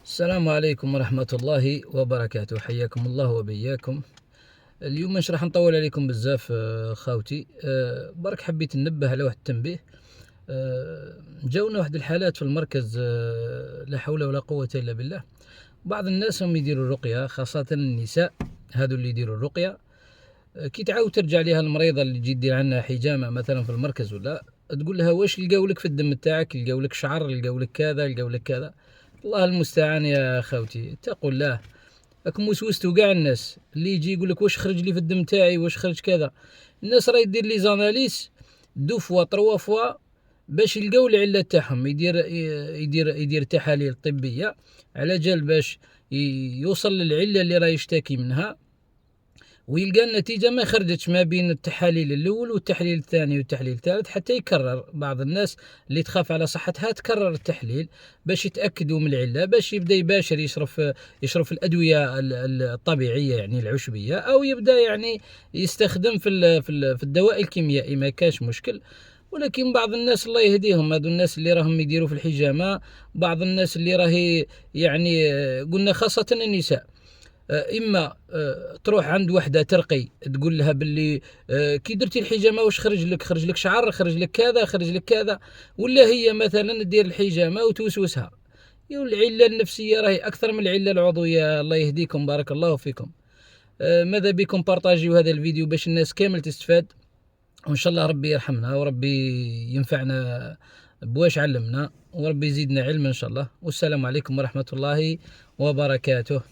السلام عليكم ورحمة الله وبركاته، حياكم الله وبياكم. اليوم مش راح نطول عليكم بزاف خاوتي. برك حبيت ننبه على واحد التنبيه. جاونا واحد الحالات في المركز، لا حول ولا قوة إلا بالله. بعض الناس هم يديروا الرقية، خاصة النساء هادو اللي يديروا الرقية. كي تعاود ترجع لها المريضة اللي تجي دير عندها حجامة مثلا في المركز ولا تقول لها واش لقاو لك في الدم تاعك، لقاو لك شعر، لقاو لك كذا، لقاو لك كذا. الله المستعان يا خوتي، اتقوا الله. راكم وسوستوا كاع الناس اللي يجي يقول لك واش خرج لي في الدم تاعي، واش خرج كذا. الناس راه يدير لي زاناليس دو فوا تروا فوا باش يلقاو العله تاعهم، يدير تحاليل طبيه على جال باش يوصل للعله اللي راه يشتكي منها، ويلقى النتيجة ما خرجتش ما بين التحاليل الأول والتحليل الثاني والتحليل الثالث، حتى يكرر. بعض الناس اللي تخاف على صحتها تكرر التحليل باش يتأكدوا من العلة، باش يبدأ يباشر يشرف الأدوية الطبيعية يعني العشبية، أو يبدأ يعني يستخدم في الدواء الكيميائي، ما كاش مشكل. ولكن بعض الناس الله يهديهم، هذو الناس اللي راهم يديروا في الحجامة، بعض الناس اللي راهي يعني قلنا خاصة النساء، اما تروح عند وحده ترقي تقول لها باللي كي درتي الحجامه واش خرج لك شعر، خرج لك كذا، خرج لك كذا. ولا هي مثلا دير الحجامه وتوسوسها. العله النفسيه راهي اكثر من العله العضويه. الله يهديكم، بارك الله فيكم. ماذا بكم بارطاجيوا هذا الفيديو باش الناس كامل تستفاد، وان شاء الله ربي يرحمنا وربي ينفعنا بواش علمنا، وربي يزيدنا علم ان شاء الله. والسلام عليكم ورحمه الله وبركاته.